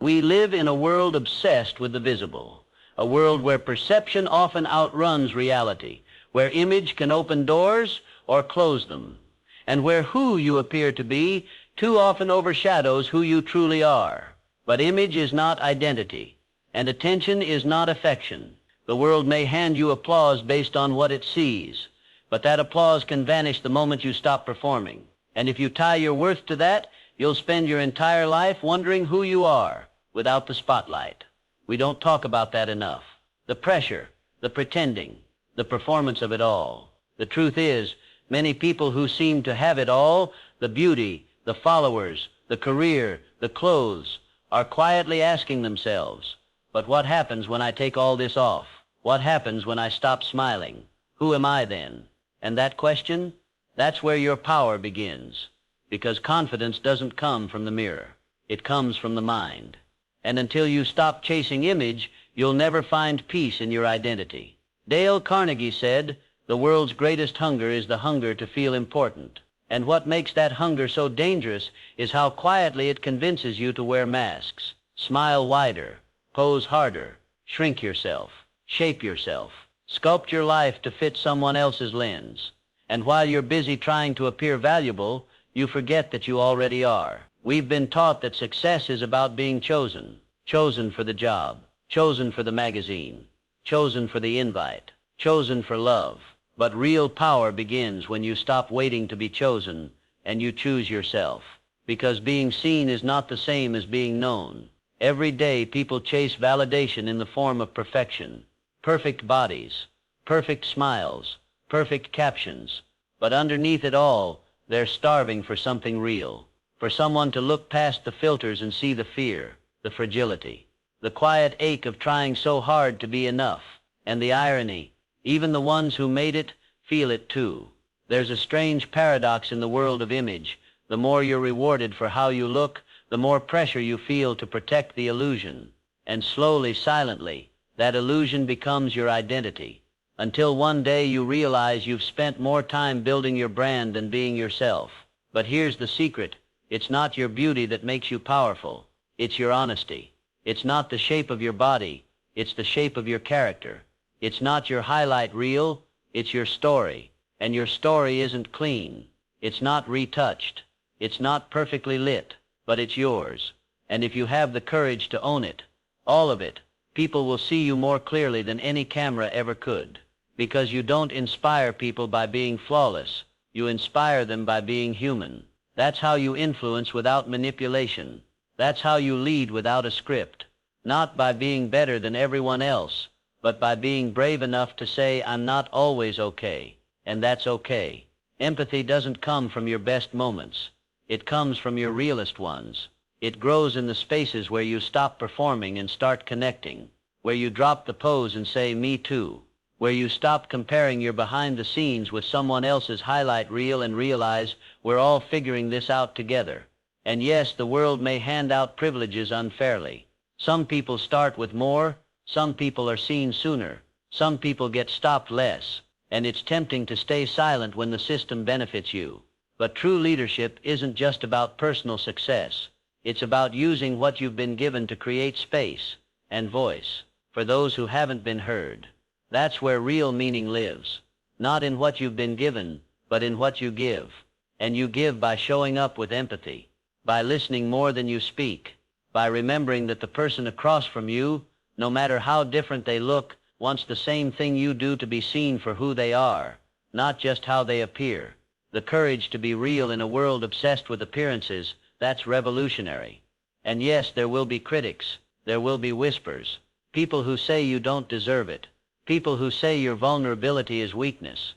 We live in a world obsessed with the visible, a world where perception often outruns reality, where image can open doors or close them, and where who you appear to be too often overshadows who you truly are. But image is not identity, and attention is not affection. The world may hand you applause based on what it sees, but that applause can vanish the moment you stop performing. And if you tie your worth to that, you'll spend your entire life wondering who you are without the spotlight. We don't talk about that enough. The pressure, the pretending, the performance of it all. The truth is, many people who seem to have it all, the beauty, the followers, the career, the clothes, are quietly asking themselves, but what happens when I take all this off? What happens when I stop smiling? Who am I then? And that question, that's where your power begins. Because confidence doesn't come from the mirror. It comes from the mind. And until you stop chasing image, you'll never find peace in your identity. Dale Carnegie said, "The world's greatest hunger is the hunger to feel important." And what makes that hunger so dangerous is how quietly it convinces you to wear masks, smile wider, pose harder, shrink yourself, shape yourself, sculpt your life to fit someone else's lens. And while you're busy trying to appear valuable, you forget that you already are. We've been taught that success is about being chosen. Chosen for the job, chosen for the magazine, chosen for the invite, chosen for love. But real power begins when you stop waiting to be chosen and you choose yourself. Because being seen is not the same as being known. Every day people chase validation in the form of perfection. Perfect bodies, perfect smiles, perfect captions. But underneath it all, they're starving for something real. For someone to look past the filters and see the fear, the fragility, the quiet ache of trying so hard to be enough. And the irony, even the ones who made it feel it too. There's a strange paradox in the world of image. The more you're rewarded for how you look, the more pressure you feel to protect the illusion. And slowly, silently, that illusion becomes your identity. Until one day you realize you've spent more time building your brand than being yourself. But here's the secret. It's not your beauty that makes you powerful. It's your honesty. It's not the shape of your body. It's the shape of your character. It's not your highlight reel. It's your story. And your story isn't clean. It's not retouched. It's not perfectly lit. But it's yours. And if you have the courage to own it, all of it, people will see you more clearly than any camera ever could. Because you don't inspire people by being flawless. You inspire them by being human. That's how you influence without manipulation. That's how you lead without a script. Not by being better than everyone else, but by being brave enough to say, I'm not always okay, and that's okay. Empathy doesn't come from your best moments. It comes from your realest ones. It grows in the spaces where you stop performing and start connecting, where you drop the pose and say, me too, where you stop comparing your behind the scenes with someone else's highlight reel and realize we're all figuring this out together. And yes, the world may hand out privileges unfairly. Some people start with more, some people are seen sooner, some people get stopped less, and it's tempting to stay silent when the system benefits you. But true leadership isn't just about personal success. It's about using what you've been given to create space and voice for those who haven't been heard. That's where real meaning lives. Not in what you've been given, but in what you give. And you give by showing up with empathy, by listening more than you speak, by remembering that the person across from you, no matter how different they look, wants the same thing you do, to be seen for who they are, not just how they appear. The courage to be real in a world obsessed with appearances, that's revolutionary. And yes, there will be critics. There will be whispers. People who say you don't deserve it. People who say your vulnerability is weakness.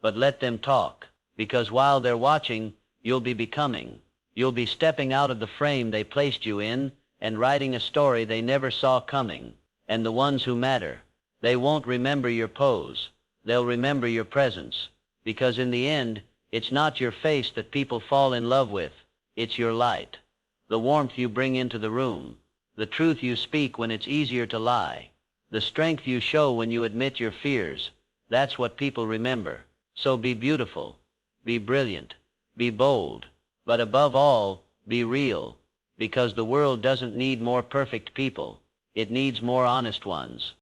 But let them talk, because while they're watching, you'll be becoming. You'll be stepping out of the frame they placed you in and writing a story they never saw coming. And the ones who matter, they won't remember your pose. They'll remember your presence. Because in the end, it's not your face that people fall in love with. It's your light. The warmth you bring into the room. The truth you speak when it's easier to lie. The strength you show when you admit your fears. That's what people remember. So be beautiful. Be brilliant. Be bold. But above all, be real. because the world doesn't need more perfect people. It needs more honest ones.